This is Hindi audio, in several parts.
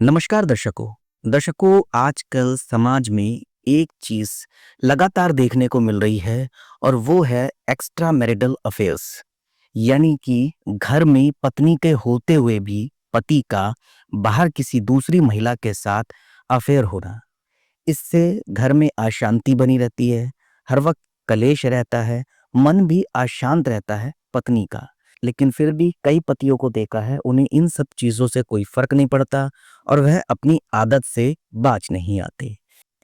नमस्कार दर्शकों आजकल समाज में एक चीज लगातार देखने को मिल रही है और वो है एक्स्ट्रा मैरिटल अफेयर्स। यानी कि घर में पत्नी के होते हुए भी पति का बाहर किसी दूसरी महिला के साथ अफेयर होना। इससे घर में अशांति बनी रहती है, हर वक्त कलेश रहता है, मन भी अशांत रहता है पत्नी का। लेकिन फिर भी कई पतियों को देखा है, उन्हें इन सब चीज़ों से कोई फ़र्क नहीं पड़ता और वह अपनी आदत से बाज नहीं आते।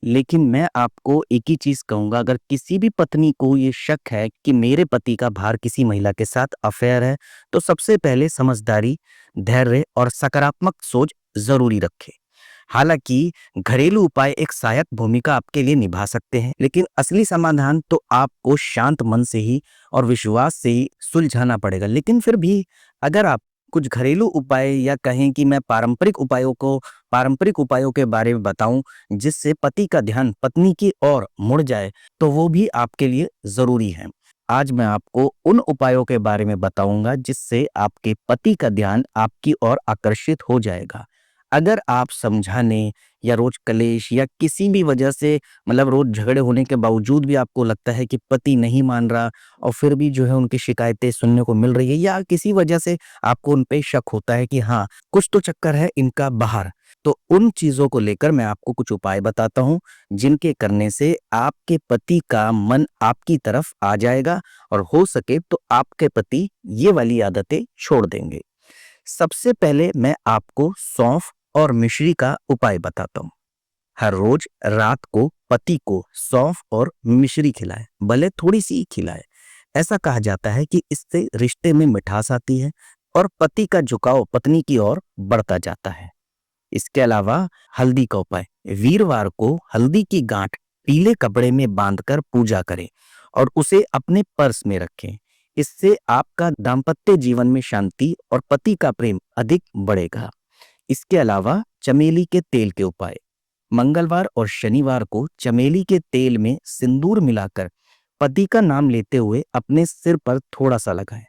लेकिन मैं आपको एक ही चीज़ कहूँगा, अगर किसी भी पत्नी को ये शक है कि मेरे पति का बाहर किसी महिला के साथ अफ़ेयर है, तो सबसे पहले समझदारी, धैर्य और सकारात्मक सोच ज़रूरी रखें। हालाँकि घरेलू उपाय एक सहायक भूमिका आपके लिए निभा सकते हैं, लेकिन असली समाधान तो आपको शांत मन से ही और विश्वास से ही सुलझाना पड़ेगा। लेकिन फिर भी अगर आप कुछ घरेलू उपाय या कहें कि मैं पारंपरिक उपायों के बारे में बताऊं जिससे पति का ध्यान पत्नी की ओर मुड़ जाए, तो वो भी आपके लिए ज़रूरी है। आज मैं आपको उन उपायों के बारे में बताऊंगा जिससे आपके पति का ध्यान आपकी ओर आकर्षित हो जाएगा। अगर आप समझाने या रोज कलेश या किसी भी वजह से मतलब रोज झगड़े होने के बावजूद भी आपको लगता है कि पति नहीं मान रहा और फिर भी जो है उनकी शिकायतें सुनने को मिल रही है या किसी वजह से आपको उन पे शक होता है कि हाँ, कुछ तो चक्कर है इनका बाहर, तो उन चीज़ों को लेकर मैं आपको कुछ उपाय बताता हूँ जिनके करने से आपके पति का मन आपकी तरफ आ जाएगा और हो सके तो आपके पति ये वाली आदतें छोड़ देंगे। सबसे पहले मैं आपको सौंफ और मिश्री का उपाय बताता हूँ। हर रोज रात को पति को सौंफ और मिश्री खिलाएं, भले थोड़ी सी ही खिलाएं। ऐसा कहा जाता है कि इससे रिश्ते में मिठास आती है और पति का झुकाव पत्नी की ओर बढ़ता जाता है। इसके अलावा हल्दी का उपाय, वीरवार को हल्दी की गांठ पीले कपड़े में बांधकर पूजा करें और उसे अपने पर्स में रखें। इससे आपका दाम्पत्य जीवन में शांति और पति का प्रेम अधिक बढ़ेगा। इसके अलावा चमेली के तेल के उपाय, मंगलवार और शनिवार को चमेली के तेल में सिंदूर मिलाकर पति का नाम लेते हुए अपने सिर पर थोड़ा सा लगाएं।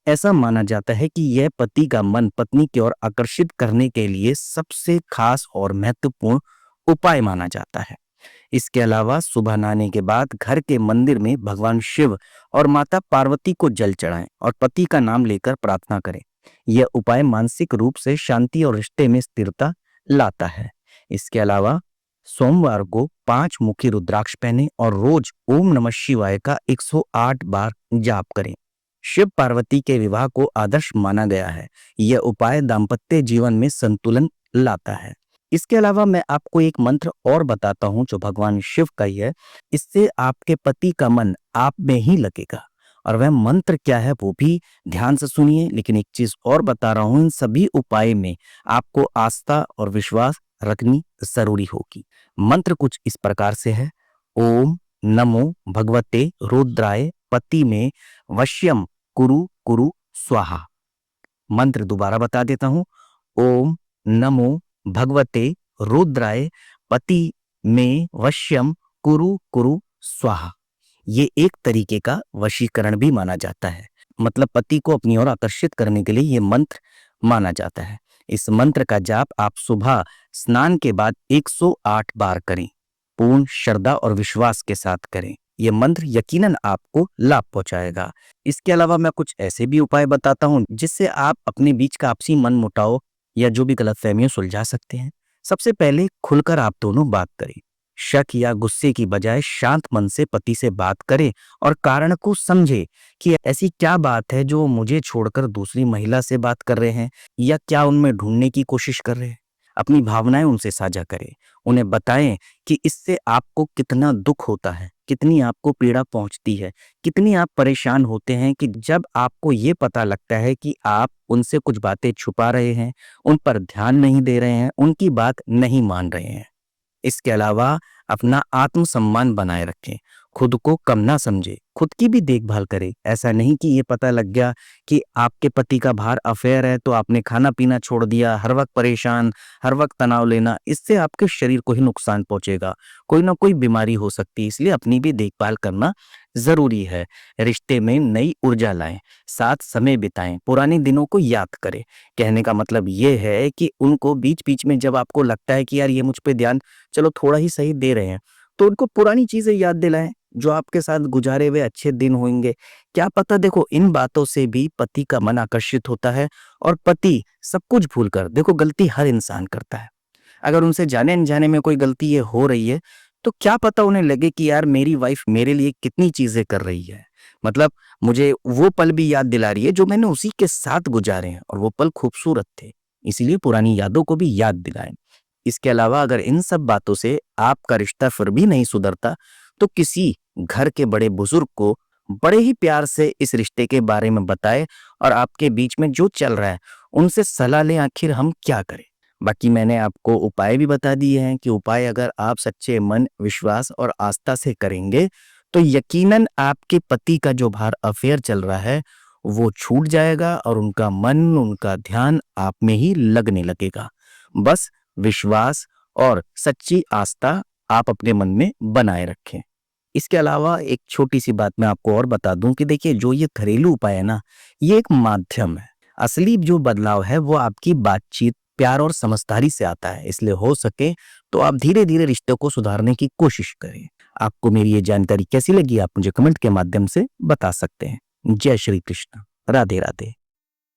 ऐसा माना जाता है कि यह पति का मन पत्नी की ओर आकर्षित करने के लिए सबसे खास और महत्वपूर्ण उपाय माना जाता है। इसके अलावा सुबह नहाने के बाद घर के मंदिर में भगवान शिव और माता पार्वती को जल चढ़ाएं और पति का नाम लेकर प्रार्थना करें। यह उपाय मानसिक रूप से शांति और रिश्ते में स्थिरता लाता है। इसके अलावा सोमवार को 5 मुखी रुद्राक्ष पहने और रोज ओम नमः शिवाय का 108 बार जाप करें। शिव पार्वती के विवाह को आदर्श माना गया है। यह उपाय दाम्पत्य जीवन में संतुलन लाता है। इसके अलावा मैं आपको एक मंत्र और बताता हूं जो भगवान शिव का ही है। इससे आपके पति का मन आप में ही लगेगा और वह मंत्र क्या है वो भी ध्यान से सुनिए। लेकिन एक चीज और बता रहा हूं, इन सभी उपाय में आपको आस्था और विश्वास रखनी जरूरी होगी। मंत्र कुछ इस प्रकार से है। ओम नमो भगवते रुद्राय पति में वश्यम कुरु कुरु स्वाहा। मंत्र दोबारा बता देता हूं। ओम नमो भगवते रुद्राय पति में वश्यम कुरु कुरु स्वाहा। ये एक तरीके का वशीकरण भी माना जाता है, मतलब पति को अपनी ओर आकर्षित करने के लिए ये मंत्र माना जाता है। इस मंत्र का जाप आप सुबह स्नान के बाद 108 बार करें। पूर्ण श्रद्धा और विश्वास के साथ करें। यह मंत्र यकीनन आपको लाभ पहुंचाएगा। इसके अलावा मैं कुछ ऐसे भी उपाय बताता हूं जिससे आप अपने बीच का आपसी मन मुटाव या जो भी गलतफहमियां सुलझा सकते हैं। सबसे पहले खुलकर आप दोनों बात करें। शक या गुस्से की बजाय शांत मन से पति से बात करें और कारण को समझे कि ऐसी क्या बात है जो मुझे छोड़कर दूसरी महिला से बात कर रहे हैं या क्या उनमें ढूंढने की कोशिश कर रहे हैं। अपनी भावनाएं उनसे साझा करें। उन्हें बताएं कि इससे आपको कितना दुख होता है, कितनी आपको पीड़ा पहुंचती है, कितनी आप परेशान होते हैं कि जब आपको ये पता लगता है कि आप उनसे कुछ बातें छुपा रहे हैं, उन पर ध्यान नहीं दे रहे हैं, उनकी बात नहीं मान रहे हैं। इसके अलावा अपना आत्मसम्मान बनाए रखें। खुद को कम ना समझे, खुद की भी देखभाल करे। ऐसा नहीं कि ये पता लग गया कि आपके पति का बाहर अफेयर है तो आपने खाना-पीना छोड़ दिया, हर वक़्त परेशान, हर वक़्त तनाव लेना, इससे आपके शरीर को ही नुकसान पहुँचेगा। कोई ना कोई बीमारी हो सकती है, इसलिए अपनी भी देखभाल करना ज़रूरी है। रिश्ते में नई ऊर्जा लाएँ, साथ समय बिताएँ, पुराने दिनों को याद करें। कहने का मतलब ये है कि उनको बीच-बीच में जब आपको लगता है कि यार ये मुझ पे ध्यान चलो थोड़ा ही सही दे रहे हैं, तो उनको पुरानी चीज़ें याद दिलाएँ, जो आपके साथ गुज़ारे हुए अच्छे दिन होंगे। क्या पता देखो इन बातों से भी पति का मन आकर्षित होता है और पति सब कुछ भूलकर देखो गलती हर इंसान करता है। अगर उनसे जाने-अनजाने में कोई गलती ये हो रही है, तो क्या पता उन्हें लगे कि यार मेरी वाइफ़ मेरे लिए कितनी चीज़ें कर रही है। मतलब मुझे वो पल भी याद दिला रही है जो मैंने उसी के साथ गुज़ारे हैं और वो पल खूबसूरत थे। इसीलिए पुरानी यादों को भी याद दिलाएँ। इसके अलावा अगर इन सब बातों से आपका रिश्ता फिर भी नहीं सुधरता, तो किसी घर के बड़े बुजुर्ग को बड़े ही प्यार से इस रिश्ते के बारे में बताएँ और आपके बीच में जो चल रहा है, उनसे सलाह लें आखिर हम क्या करें। बाकी मैंने आपको उपाय भी बता दिए हैं कि उपाय अगर आप सच्चे मन, विश्वास और आस्था से करेंगे, तो यकीनन आपके पति का जो बाहर अफ़ेयर चल रहा है, वो छूट जाएगा और उनका मन, उनका ध्यान आप में ही लगने लगेगा। बस विश्वास और सच्ची आस्था आप अपने मन में बनाए रखें। इसके अलावा एक छोटी-सी बात मैं आपको और बता दूँ कि देखिए जो ये घरेलू उपाय है ना, ये एक माध्यम है। असली जो बदलाव है वो आपकी बातचीत, प्यार और समझदारी से आता है। इसलिए हो सके तो आप धीरे-धीरे रिश्तों को सुधारने की कोशिश करें। आपको मेरी ये जानकारी कैसी लगी आप मुझे कमेंट के माध्यम से बता सकते हैं। जय श्री कृष्ण। राधे-राधे।